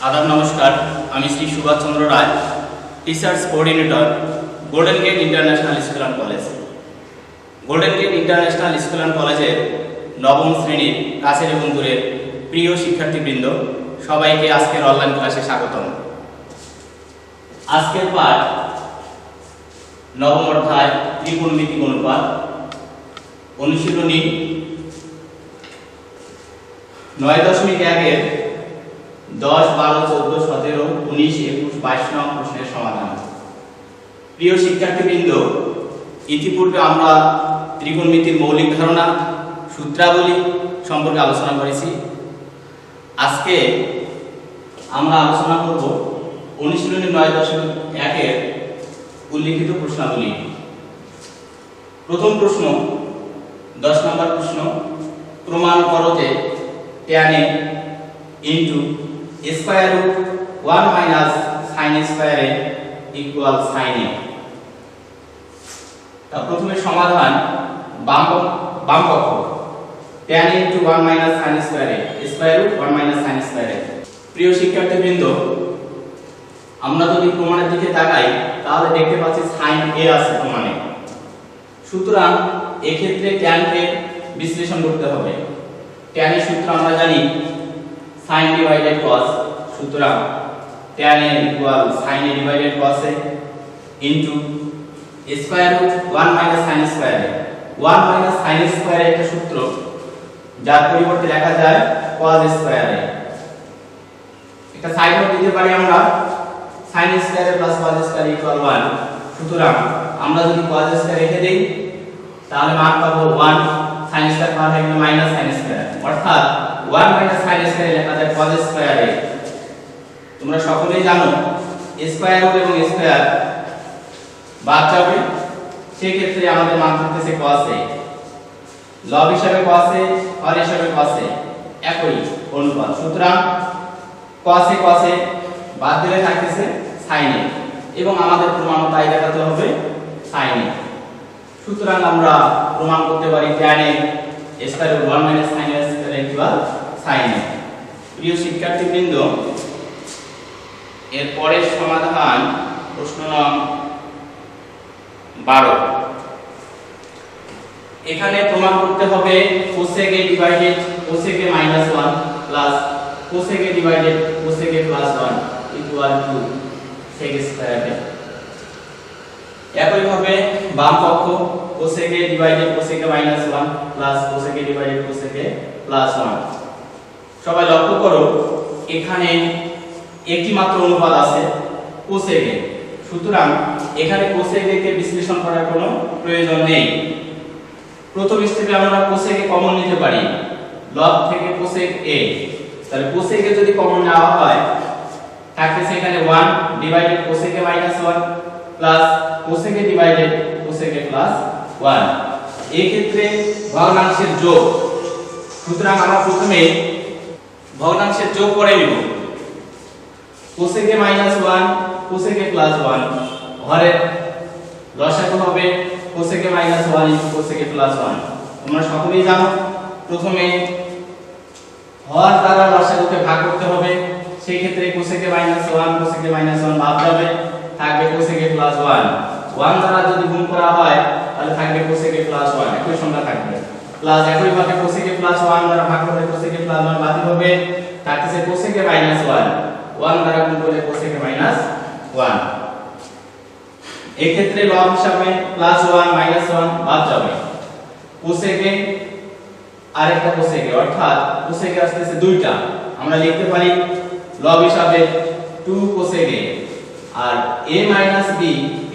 आदाब नमस्कार আমি Shri Subhash Chandra Roy teachers coordinator golden gate international school and college golden gate international school and কলেজের নবম শ্রেণীর কাছের এবং দূরের প্রিয় শিক্ষার্থীবৃন্দ সবাইকে আজকের অনলাইন ক্লাসে স্বাগতম। আজকের পাঠ নবম অধ্যায় ত্রিকোণমিতিক অনুপাত অনুশীলনী 9.1 এর 10, 12, 14, 17, 19, 21, 22 নং প্রশ্নের সমাধান। প্রিয় শিক্ষার্থীবৃন্দ, ইতিপূর্বে আমরা ত্রিকোণমিতির মৌলিক ধারণা সূত্রাবলী সম্পর্কে আলোচনা করেছি। আজকে আমরা আলোচনা করব অনুশীলনী 9.1 এর উল্লিখিত প্রশ্নাবলী। প্রথম প্রশ্ন 10 নম্বর প্রশ্ন, প্রমাণ করো যে tan a into square root 1 minus sin square a equal sin a। তা প্রথমে সমাধান বাম পক্ষ tan a into 1 minus sin square a square root 1 minus sin square a। প্রিয় শিক্ষার্থীবৃন্দ, আমরা যদি প্রমাণের দিকে তাকাই তাহলে দেখতে পাচ্ছি sin a আছে প্রমাণে। সুতরাং এই ক্ষেত্রে tan কে বিশ্লেষণ করতে হবে। tan এর সূত্র আমরা জানি sin divided cos, সুতরাং tan a equal sin a divided cos a into square root 1 minus sin square a। 1 minus sin square a একটা সূত্র যার পরিবর্তে লেখা যায় cos square a। একটা সাইড নোট দিতে পারি আমরা sin square a plus cos square a equal 1। সুতরাং আমরা যদি cos square রেখে দেই তাহলে মান পাবো 1, sin square পাওয়া যাবে minus sin square, অর্থাৎ 1 minus sin square লেখা যায় cos square a। তোমরা সকলেই জানো স্কয়ার রুট এবং স্কয়ার বাদ যাবে, সেই ক্ষেত্রে আমাদের মান থাকতেছে cos a। লব হিসাবে cos a, হর হিসাবে cos a একই অনুপাত। সুতরাং cos a বাদ দিলে থাকতেছে sin a এবং আমাদের প্রমাণ তাই দেখাতে হবে sin a। সুতরাং আমরা প্রমাণ করতে পারি tan a square root 1 minus sin a square equal sin a। প্রিয় শিক্ষার্থীবৃন্দ, এর পরের সমাধান প্রশ্ন নং 12। এখানে প্রমাণ করতে হবে cosec a divided cosec a minus 1 plus cosec a divided cosec a plus 1 equal to sec square a। একইভাবে বাম পক্ষ cosec a divided cosec a minus 1 plus cosec a divided cosec a plus 1। সবাই লক্ষ্য করো এখানে একটি মাত্র অনুপাত আছে cosec a, সুতরাং এখানে cosec a কে বিশ্লেষণ করার কোনো প্রয়োজন নেই। প্রথম স্টেপে আমরা cosec a কমন নিতে পারি লব থেকে cosec a, তাহলে cosec a যদি কমন নেওয়া হয় থাকতেছে এখানে 1 divided cosec a minus 1 plus cosec a divided cosec a plus 1। এই ক্ষেত্রে ভগ্নাংশের যোগ, সুতরাং আমরা প্রথমে ভগ্নাংশের যোগ করে নিব। cosec a minus 1 cosec a plus 1 হরের লসাগু হবে cosec a minus 1 into cosec a plus 1। তোমরা সকলেই জানো প্রথমে হর দ্বারা লসাগুকে ভাগ করতে হবে, সেই ক্ষেত্রে cosec a minus 1 cosec a minus 1 বাদ যাবে, থাকবে cosec a plus 1। 1 দ্বারা যদি গুণ করা হয় তাহলে থাকবে cosec a plus 1, একই সংখ্যা থাকবে প্লাস একইভাবে cosec a plus 1 দ্বারা ভাগ করলে cosec a plus 1 বাতিল হবে, থাকতেছে cosec a minus 1 1 দ্বারা গুণ করলে cosec a minus 1। এই ক্ষেত্রে লব হিসাবে প্লাস 1 মাইনাস 1 বাদ যাবে, cosec a আরেকটা cosec a, অর্থাৎ cosec a আসছে দুইটা, আমরা লিখতে পারি লব হিসাবে 2 cosec a R a minus b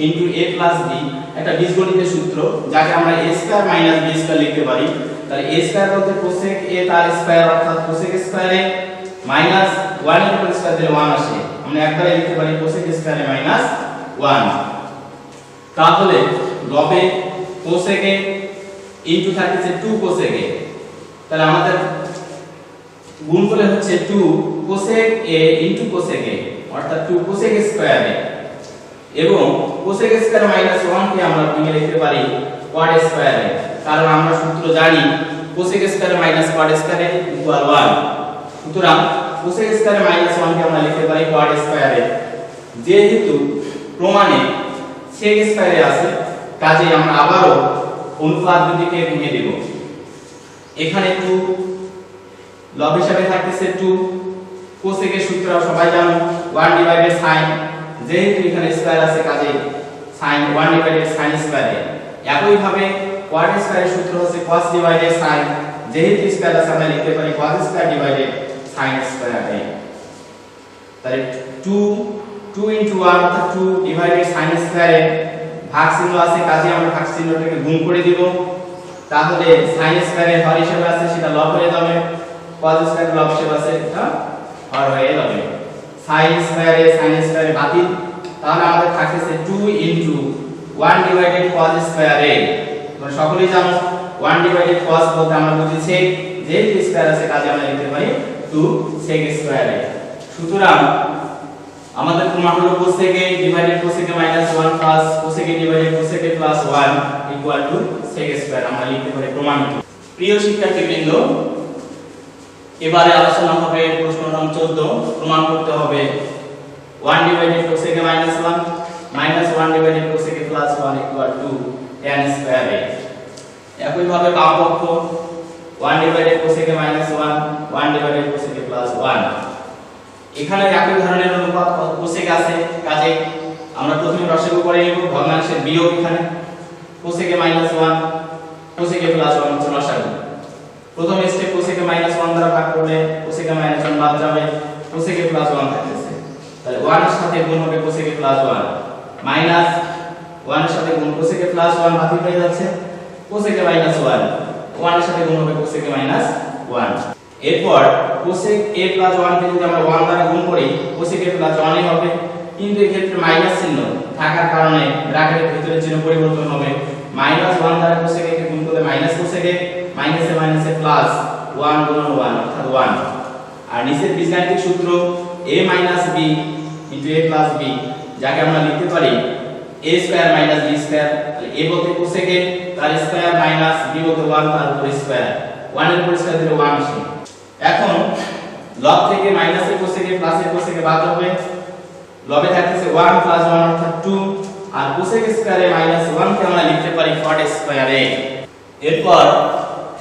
into a plus b একটা বীজগণিতের সূত্র যাকে আমরা a square minus b square লিখতে পারি। তাহলে a স্কয়ার বলতে cosec a তার স্কয়ার, অর্থাৎ cosec স্কয়ার a মাইনাস 1 এর উপর স্কয়ার দিলে 1 আসে, আমরা একবারে লিখতে পারি cosec স্কয়ার a মাইনাস 1। তাহলে লবে cosec a ইনটু থাকতেছে 2 cosec a, তাহলে আমাদের গুণ করলে হচ্ছে 2 cosec a into cosec a, অর্থাৎ 2 cosec স্কয়ার a এবং cosec স্কয়ার মাইনাস 1 কে আমরা ভেঙে লিখতে পারি quad স্কয়ার a, কারণ আমরা সূত্র জানি cosec square minus quad square a equal 1। সুতরাং cosec স্কয়ার মাইনাস 1 কে আমরা লিখতে যেহেতু প্রমাণে sec স্কয়ারে আছে কাজেই আমরা আবারও অনুপাত দুটিকে ভেঙে দেব। এখানে 2 লব হিসাবে থাকতেছে 2 cosec এর সূত্র সবাই জানো 1 ডিভাইডেড sin, যেহেতু এখানে স্কয়ার আছে কাজেই sin 1 ডিভাইডেড sin স্কয়ারে। একই ভাবে cot স্কয়ারের সূত্র হচ্ছে cos ডিভাইডেড sin, যেহেতু স্কয়ার আছে আমরা লিখতে পারি cos স্কয়ার ডিভাইডেড sin স্কয়ারে। তাহলে 2 into 1 অর্থাৎ 2 ডিভাইডেড sin স্কয়ারে ভাগ চিহ্ন আছে কাজেই আমরা ভাগ চিহ্নটাকে গুণ করে দিব। তাহলে sin স্কয়ারে হর হিসেবে আছে সেটা লব হয়ে যাবে, cos স্কয়ারে লব হিসেবে আছে এটা হর হয়ে যাবে। sin স্কয়ারে বাতিল, তাহলে আমাদের থাকতেছে 2 into 1 ডিভাইডেড cos স্কয়ারে। তোমরা সকলেই জানো 1 ডিভাইডেড cos বলতে আমরা বুঝি sec, যেহেতু স্কয়ার আছে কাজে আমরা লিখতে পারি 2 sec স্কয়ারে। সুতরাং আমাদের প্রমাণ হলো cosec divided cosec minus 1 plus cosec divided cosec plus 1 equal to sec square আমরা লিখতে পারি প্রমাণিত। প্রিয় শিক্ষার্থীবৃন্দ, এবারে আলোচনা হবে প্রশ্ন নং 14। প্রমাণ করতে হবে 1 divided cosec minus 1 minus 1 divided cosec plus 1 equal to tan স্কয়ারে। একই ভাবে বাম পক্ষ 1 divided cosec minus 1 1 divided cosec plus 1। এখানে একই ধরনের অনুপাত cosec আছে কাজে আমরা প্রথমে রসগু করে নেব, ভগ্নাংশের বিয়োগ এখানে cosec মাইনাস 1 cosec প্লাস 1 হচ্ছে রসগু। প্রথম স্টেপ cosec মাইনাস 1 দ্বারা ভাগ করলে cosec মাইনাস 1 বাদ যাবে, cosec প্লাস 1 থাকতেছে। তাহলে 1 এর সাথে গুণ হবে cosec প্লাস 1 মাইনাস 1 এর সাথে গুণ cosec প্লাস 1 বাতিল হয়ে যাচ্ছে, cosec মাইনাস 1 1 এর সাথে গুণ হবে cosec মাইনাস 1। এরপর cosec a প্লাস 1 কে যদি আমরা 1 দ্বারা গুণ করি cosec a প্লাস 1 ই হবে, কিন্তু এই ক্ষেত্রে মাইনাস চিহ্ন থাকার কারণে ব্র্যাকেটের ভিতরে চিহ্ন পরিবর্তন হবে। মাইনাস 1 দ্বারা cosec a কে গুণ করলে মাইনাস cosec a, মাইনাসে মাইনাসে প্লাস 1 গুণন 1 অর্থাৎ 1। আর নিচের বীজগাণিতিক সূত্র a minus b into a plus b, যাকে আমরা লিখতে পারি a square minus b square. তাহলে a বলতে cosec a তার স্কয়ার মাইনাস b বলতে 1 তার উপর স্কয়ার, 1 এর উপর স্কয়ার দিলে 1 আসে। এখন লব থেকে মাইনাসের cosec প্লাসের cosec বাদ হবে, লবে থাকতেছে 1 প্লাস 1 অর্থাৎ 2, আর cosec স্কয়ারে মাইনাস 1 কে আমরা লিখতে পারি cot স্কয়ারে। এরপর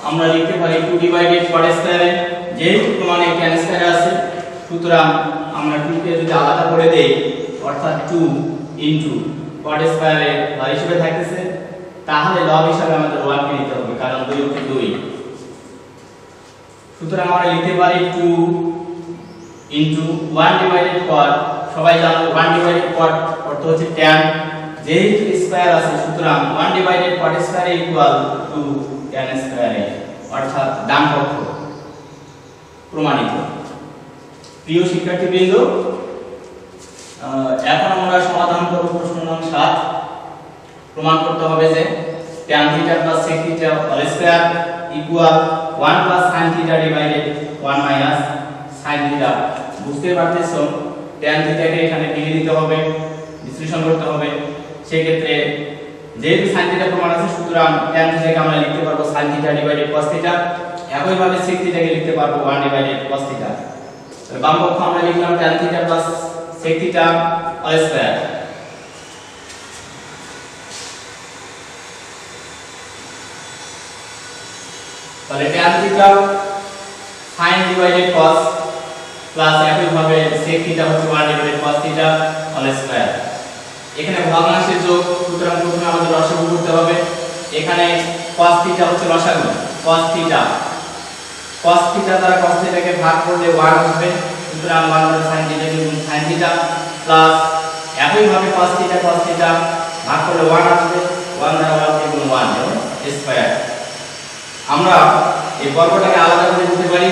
আমরা লিখতে পারি 2 ডিভাইডেড cot স্কয়ারে, যেহেতু প্রমাণে tan স্কয়ারে আছে সুতরাং আমরা 2 কে যদি আলাদা করে দেই অর্থাৎ 2 ইনটু cot স্কয়ারে হর হিসেবে থাকতেছে, তাহলে লব হিসাবে আমাদের 1 কে নিতে হবে কারণ 2 হচ্ছে 2। সুতরাং আমরা লিখতে পারি 2 ইনটু 1 ডিভাইডেড cot, সবাই জানো 1 ডিভাইডেড cot অর্থ হচ্ছে tan, যেহেতু স্কয়ার আছে সুতরাং 1 divided cot square equal to tan স্কয়ারে অর্থাৎ ডান পক্ষ প্রমাণিত। প্রিয় শিক্ষার্থীবৃন্দ, এখন আমরা সমাধান করব প্রশ্ন নং 7। প্রমাণ করতে হবে যে tan theta plus sec theta whole square equal 1 plus sin theta divided 1 minus sin theta. বুঝতে পারতেছো tan থিটাকে এখানে ভেঙে দিতে হবে, বিশ্লেষণ করতে হবে। সেই ক্ষেত্রে যেহেতু sin থিটা প্রমাণ আছে সুতরাং tan থিটাকে আমরা লিখতে পারবো sin theta divided cos theta, একই ভাবে sec থিটাকে লিখতে পারবো 1 ডিভাইডেড cos থিটা। তাহলে বাম পক্ষ আমরা লিখলাম tan theta plus sec theta whole square. তাহলে tan theta sin divided cos plus একই ভাবে sec থিটা হচ্ছে 1 divided cos theta whole square. এখানে ভগ্নাংশের যোগ, সুতরাং প্রথমে আমাদের রসগু করতে হবে। এখানে cos থিটা হচ্ছে রসগু, cos থিটা দ্বারা cos থিটাকে ভাগ করলে 1 আসবে, সুতরাং 1 দ্বারা sin থিটা গুণ sin থিটা প্লাস একই ভাবে cos থিটা ভাগ করলে 1 আসবে, 1 দ্বারা 1 কে গুণ 1 এবং স্কয়ার। আমরা এই বর্গটাকে আলাদা করে দিতে পারি।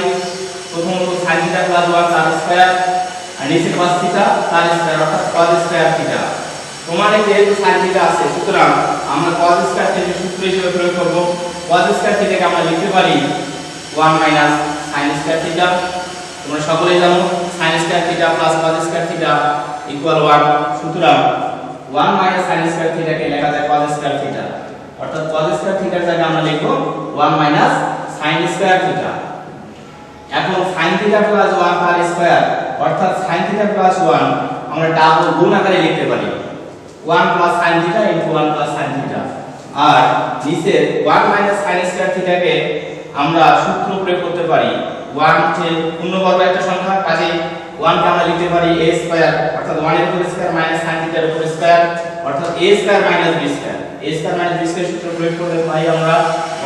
প্রথমত sin থিটা প্লাস 1 তার স্কয়ার আর নিচে cos থিটা তার স্কয়ার অর্থাৎ cos স্কয়ার থিটা। প্রমাণে যেহেতু sin থিটা আছে সুতরাং আমরা cos স্কয়ার থিটা সূত্র হিসেবে প্রয়োগ করব। cos স্কয়ার থিটাকে আমরা লিখতে পারি 1 মাইনাস sin স্কয়ার থিটা। তোমরা সকলেই জানো sin square theta plus cos square theta equal 1, সুতরাং 1 মাইনাস sin স্কয়ার থিটাকে লেখা যায় cos স্কয়ার থিটা, অর্থাৎ cos স্কয়ার থিটার জায়গায় আমরা লিখব 1 মাইনাস sin স্কয়ার থিটা। এখন sin থিটা প্লাস 1 তার স্কয়ার অর্থাৎ sin থিটা প্লাস 1 আমরা ডাবল গুণ আকারে লিখতে পারি 1 plus sin theta into 1 plus sin theta. আর নিচে 1 মাইনাস sin স্কয়ার থিটাকে আমরা সূত্র প্রয়োগ করতে পারি 1 যে পূর্ণবর্গ একটা সংখ্যা, কাজেই 1 কে আমরা লিখতে পারি a স্কয়ার অর্থাৎ 1 এর উপর স্কয়ার মাইনাস sin থিটার উপর স্কয়ার অর্থাৎ a square minus b square. a square minus b square সূত্র প্রয়োগ করলে পাই আমরা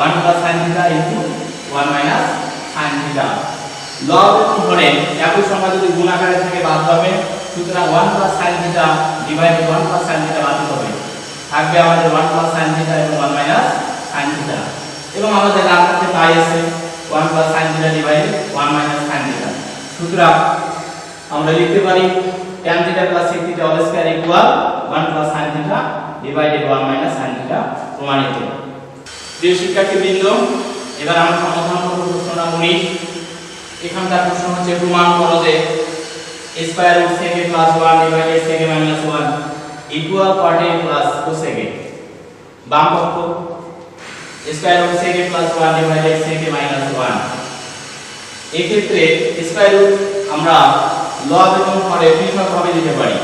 1 plus sin theta into 1 minus sin theta. লব এবং হরে একই সংখ্যা যদি গুণ আকারে থাকে বাদ হবে, সুতরাং 1 plus sin theta divided 1 plus sin theta বাদ হবে, থাকবে আমাদের 1 প্লাস sin থিটা এবং 1 মাইনাস sin থিটা। এবং আমাদের ডান হাতে পাই আছে 1 plus sin theta divided 1 minus sin theta. সুতরাং আমরা লিখতে পারি tan theta plus sec theta whole square equal 1 plus sin theta divided 1 minus sin theta প্রমাণিত। প্রিয় শিক্ষার্থীবৃন্দ, এবার আমরা সমাধান করব প্রশ্ন নম্বর 19। এখানকার প্রশ্ন হচ্ছে প্রমাণ করো যে square root sec a plus 1 divided sec a minus 1 equal cot a plus cosec a। বাম পক্ষ square root sec a plus 1 divided sec a minus 1। এই ক্ষেত্রে স্কয়ার রুট আমরা লব এবং হরে পৃথকভাবে দিতে পারি।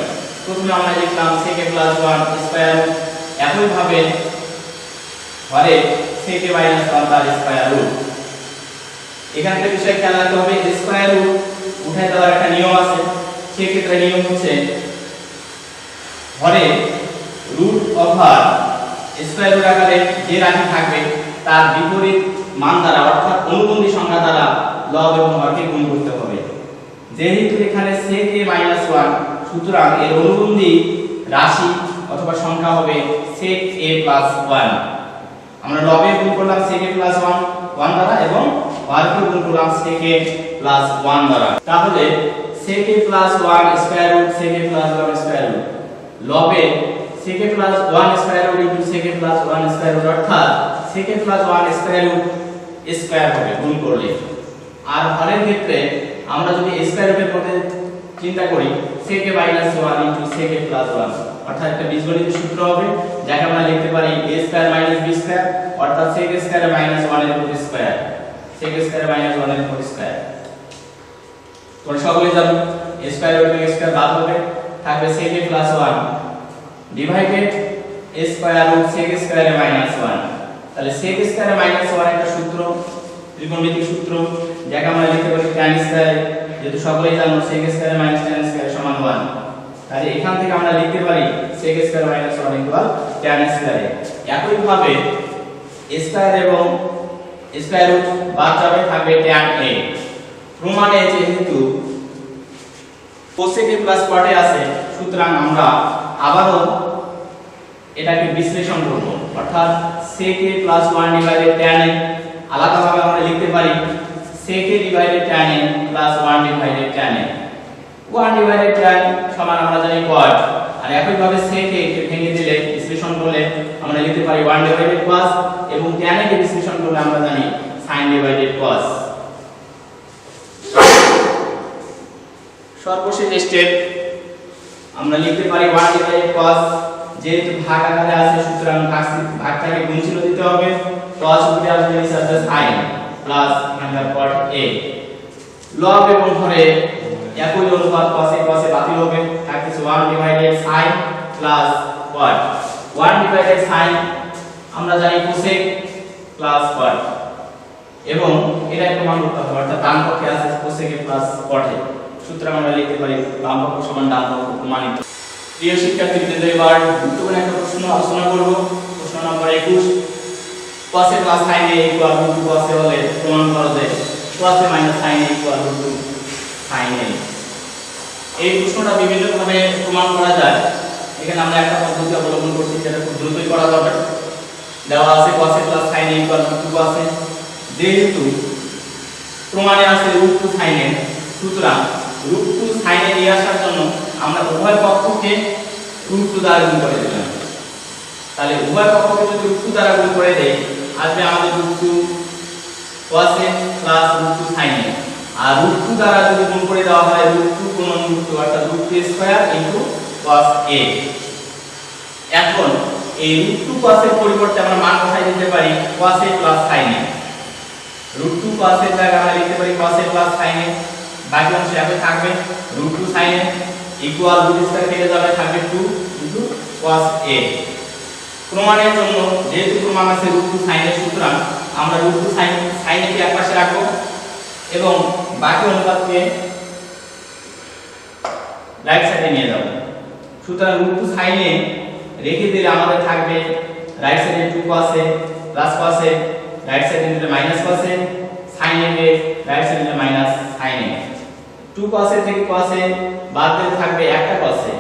প্রথমে আমরা লিখলাম sec a plus 1 square root, একই ভাবে হরে sec a মাইনাস 1 তার স্কয়ার রুট। এখানে একটা বিষয় খেয়াল রাখতে হবে, স্কয়ার রুট উঠায় দেওয়ার একটা নিয়ম আছে। সেই ক্ষেত্রে নিয়ম হচ্ছে হরে রুট ওভার স্কয়ার রুট আকারে যে রাশি থাকবে তার বিপরীত মান দ্বারা অর্থাৎ অনুবন্ধী সংখ্যা দ্বারা লব এবং হরকে গুণ করতে হবে। যেহেতু এখানে sec a মাইনাস 1, সুতরাং এর অনুবন্ধী রাশি অথবা সংখ্যা হবে sec a প্লাস 1। আমরা লবে গুণ করলাম sec a প্লাস 1 দ্বারা এবং হরকে গুণ করলাম sec a প্লাস 1 দ্বারা। তাহলে sec a plus 1 square root sec a plus 1 square root, লবে sec a plus 1 square root into sec a plus 1 square root অর্থাৎ sec a plus 1 square root square হবে গুণ করলে। আর হরের ক্ষেত্রে আমরা যদি স্কয়ার রুটের মধ্যে চিন্তা করি sec a minus 1 into sec a plus 1 অর্থাৎ একটা বীজগণিত সূত্র হবে যাকে আমরা লিখতে পারি a square minus b square অর্থাৎ sec a স্কয়ার মাইনাস 1 এর উপর square, sec a square minus 1 এর উপর স্কয়ার। তোমরা সকলে জানো a square root a square বাদ হবে, থাকবে sec a plus 1 divided a square root sec a square minus 1। তাহলে sec a স্কয়ার মাইনাস 1 একটা সূত্র, ত্রিকোণমিতিক সূত্র যাকে আমরা লিখতে পারি tan স্কয়ার, যেহেতু সকলেই জানো sec a square minus tan square সমান 1। তাহলে এখান থেকে আমরা লিখতে পারি sec a square minus 1 equal tan square. একই ভাবে স্কয়ার এবং স্কয়ার রুট বাদ যাবে, থাকবে tan a। প্রমাণে যেহেতু cosec a plus cot a আছে, সুতরাং আমরা আবারো এটাকে বিশ্লেষণ করব অর্থাৎ sec a plus 1 divided tan a আলাদাভাবে আমরা লিখতে পারি sec a divided tan a plus 1 divided tan a। 1 divided tan সমান আমরা জানি cot, আর একই ভাবে sec a কে ভেঙে দিলে বিশ্লেষণ করলে আমরা লিখতে পারি 1 ডিভাইডেড cos এবং tan a কে বিশ্লেষণ করলে আমরা জানি sin ডিভাইডেড cos। সর্বশেষ স্টেপ আমরা লিখতে পারি 1 ডিভাইডেড cos, যেহেতু ভাগ আকারে আছে সুতরাং ভাগটাকে গুণ চিহ্ন দিতে হবে, cos উপরে আসবে নিচে আসবে sin প্লাস এখানকার cot a। লব এবং হরে একই অনুপাত cos a বাতিল হবে, থাকছে 1 divided sin plus cot। 1 divided sin আমরা জানি cosec প্লাস cot এবং এটা প্রমাণ করতে হবে অর্থাৎ ডান পক্ষে আছে cosec প্লাস cot a, সুতরাং আমরা লিখতে পারি বাম পক্ষ সমান ডান পক্ষ প্রমাণিত। প্রিয় শিক্ষার্থীবৃন্দ, এবার গুরুত্বপূর্ণ একটা প্রশ্ন আলোচনা করব। প্রশ্ন নম্বর 21, cos a plus sin a equal to cos a হলে প্রমাণ করো যে cos a minus sin a equal to sin a। এই প্রশ্নটা বিভিন্ন ভাবে প্রমাণ করা যায়। এখানে আমরা একটা পদ্ধতি অবলম্বন করছি যেটা খুব দ্রুতই করা যাবে। দেওয়া আছে cos a plus sin a equal to cos a, যেহেতু প্রমাণে আছে √2 sin a, সুতরাং √2 sin a নিয়ে আসার জন্য আমরা উভয় পক্ষকে √2 দ্বারা গুণ করে দিলাম। তাহলে উভয় পক্ষকে যদি √2 দ্বারা গুণ করে দেই আসবে আমাদের √2 cos a plus √2 sin a, আর √2 দ্বারা যদি গুণ করে দেওয়া হয় √2 গুণন √2 অর্থাৎ √2 স্কয়ার ইনটু cos a। এখন এই √2 cos এর পরিবর্তে আমরা মান বসাই দিতে পারি cos a plus sin a। √2 cos a জায়গায় আমরা লিখতে পারি cos a plus sin a, বাকি অংশ একই থাকবে √2 sin a equal root square কেটে যাবে, থাকবে 2 ইনটু cos a। প্রমাণের জন্য যেহেতু প্রমাণ আছে √2 sin a, সুতরাং আমরা √2 sin a কে একপাশে রাখবো এবং বাকি অনুপাতকে রাইট সাইডে নিয়ে যাব। সুতরাং √2 sin a রেখে দিলে আমাদের থাকবে রাইট সাইডে 2 cos a plus cos a, right সাইডে নিলে minus cos a, sin a K right সাইডে নিলে minus sin a। 2 cos a থেকে cos a বাদ দিলে থাকবে একটা cos a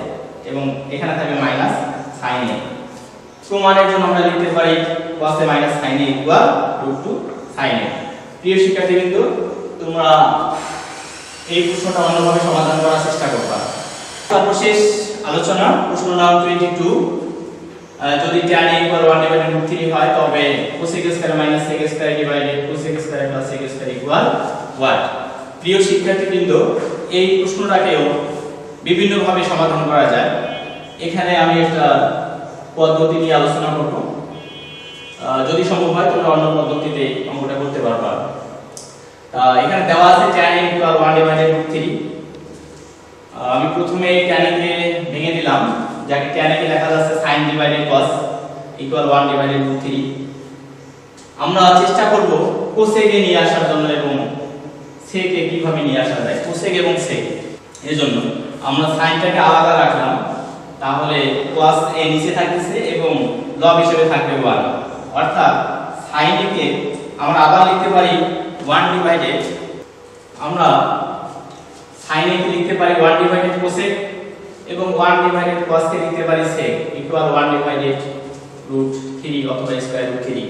এবং এখানে থাকবে মাইনাস sin a। প্রমাণের জন্য আমরা লিখতে পারি cos a minus sin a equal √2 sin a। প্রিয় শিক্ষার্থীবৃন্দ, তোমরা এই প্রশ্নটা অন্যভাবে সমাধান করার চেষ্টা করবা। সর্বশেষ আলোচনা প্রশ্ন নাম্বার 22, যদি tan a ইকুয়াল 1/√3 হয় তবে cosec square minus sec square divided cosec square plus sec square equal what? প্রিয় শিক্ষার্থীবৃন্দ, এই প্রশ্নটাকেও বিভিন্ন ভাবে সমাধান করা যায়। এখানে আমি একটা পদ্ধতি নিয়ে আলোচনা করব, যদি সম্ভব হয় তোমরা অন্য পদ্ধতিতে অঙ্কটা করতে পারবা। এখানে দেওয়া আছে tan a ইকুয়াল 1/√3। আমি প্রথমে tan a কে ভেঙে দিলাম, যাকে tan a কে লেখা যাচ্ছে sin ডিভাইডেড cos ইকুয়াল 1/√3। আমরা চেষ্টা করব cosec এ নিয়ে আসার জন্য এবং sec এ কিভাবে নিয়ে আসা যায়, cosec এবং sec। এজন্য আমরা সাইনটাকে আলাদা রাখলাম, তাহলে cos a নিচে থাকতেছে এবং লব হিসেবে থাকবে 1। অর্থাৎ sin a কে আমরা আবার লিখতে পারি 1 ডিভাইডেড, আমরা sin a কে লিখতে পারি 1 ডিভাইডেড cosec এবং 1 ডিভাইডেড cos কে লিখতে পারি sec ইকুয়াল 1 ডিভাইডেড √3 অথবা স্কয়ার √3।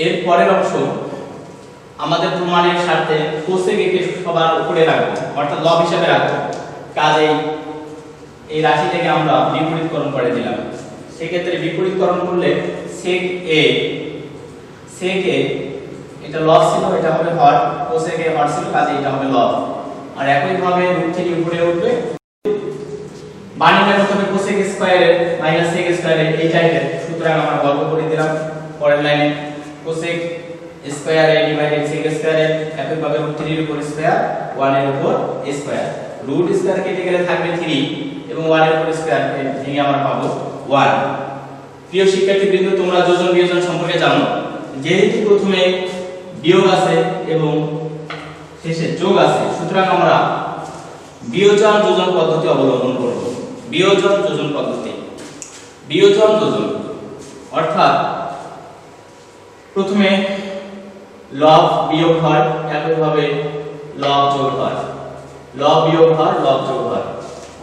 এর পরের অংশ আমাদের প্রমাণের স্বার্থে cosec কে সবার উপরে রাখবো, অর্থাৎ লব হিসেবে রাখবো। কাজেই এই রাশিটাকে আমরা বিপরীতকরণ করে দিলাম। সেক্ষেত্রে বিপরীতকরণ করলে sec a এটা লব ছিল, এটা হবে হর, cosec a হর ছিল, কাজে এটা হবে লব। আর একই ভাবে √3 উপরে উঠবে, বানিয়ে করতে হবে cosec square minus sec square এই টাইপের। সুতরাং আমরা গল্প করে দিলাম পরের লাইনে cosec square a divided sec square একই ভাবে √3 এর উপর স্কয়ার 1 এর উপর স্কয়ার। রুট স্কয়ার কেটে গেলে থাকবে 3 এবং 1 এর উপর স্কয়ার ভেঙে আমরা পাবো 1। প্রিয় শিক্ষার্থীবৃন্দ, তোমরা যোজন বিয়োজন সম্পর্কে জানো। যেহেতু প্রথমে বিয়োগ আছে এবং শেষে যোগ আছে, সুতরাং আমরা বিয়োজন যোজন পদ্ধতি অবলম্বন করব। বিয়োজন যোজন পদ্ধতি, বিয়োজন যোজন অর্থাৎ প্রথমে লব বিয়োগ হর, একইভাবে লব যোগ হর, লব বিয়োগ হর, লব যোগ হর।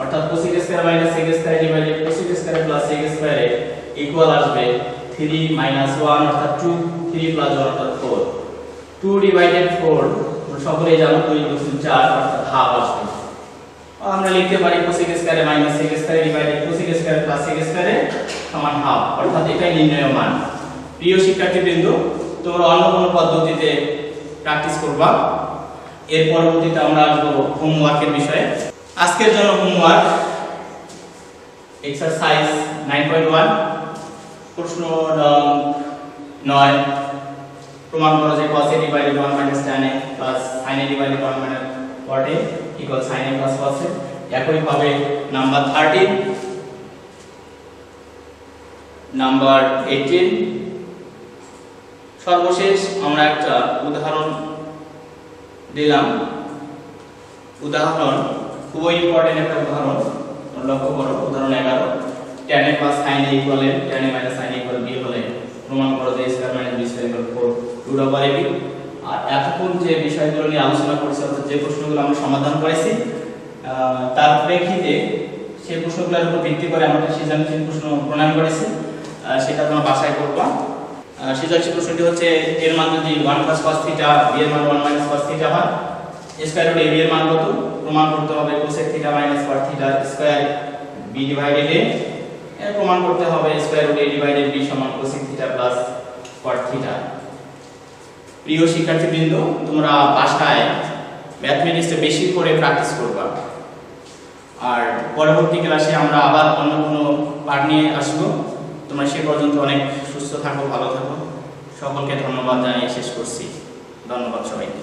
অর্থাৎ cosec square minus sec square divided cosec square plus sec square equal আসবে 3 - 1 অর্থাৎ 2, 3 + 1 অর্থাৎ 4। 2 ডিভাইডেড 4 সকলেই জানো 2 = 4 অর্থাৎ হাফ আসবে। আমরা লিখতে পারি cosec square minus sec square divided cosec square plus sec square সমান হাফ, অর্থাৎ এটাই নির্ণয় মান। প্রিয় শিক্ষার্থীবৃন্দ, তোমরা অন্য কোনো পদ্ধতিতে প্র্যাকটিস করবা। এর পরবর্তীতে আমরা আসবো হোমওয়ার্কের বিষয়ে। আজকের জন্য হোমওয়ার্ক এক্সারসাইজ 9.1 প্রশ্ন 9, প্রমাণ করো যে cos a divided 1 - tan a plus sin a divided 1 - cot a equal sin a plus cos a। একই ভাবে নাম্বার 13, নাম্বার 18। সর্বশেষ আমরা একটা উদাহরণ দিলাম। উদাহরণ খুবই ইম্পর্টেন্ট একটা উদাহরণ, লক্ষ্য করো। উদাহরণ 11, tan a plus sin a equal tan a minus sin a equal b হলে প্রমাণ করো যে a square minus b square equal 4 root over ab। আর এতক্ষণ যে বিষয়গুলো নিয়ে আলোচনা করেছি, অর্থাৎ যে প্রশ্নগুলো আমরা সমাধান করেছি, তার প্রেক্ষিতে সেই প্রশ্নগুলোর উপর ভিত্তি করে আমরা সৃজনশীল প্রশ্ন প্রণয়ন করেছি, সেটা তোমরা বাসায় করবা। সৃজনশীল প্রশ্নটি হচ্ছে এর মান যদি 1 + cos θ, b এর মান 1 - cos θ হয়, স্কয়ার রুট ab এর মান কত প্রমাণ করতে হবে cosec θ - cot θ square b divided a। এর প্রমাণ করতে হবে square root a divided b সমান cosec θ প্লাস cot θ। প্রিয় শিক্ষার্থীবৃন্দ, তোমরা বাসায় ম্যাথমেটিক্সে বেশি করে প্র্যাকটিস করবা। আর পরবর্তী ক্লাসে আমরা আবার অন্য কোনো পাঠ নিয়ে আসবো। তোমরা সে পর্যন্ত অনেক সুস্থ থাকো, ভালো থাকো। সকলকে ধন্যবাদ জানিয়ে শেষ করছি। ধন্যবাদ সবাইকে।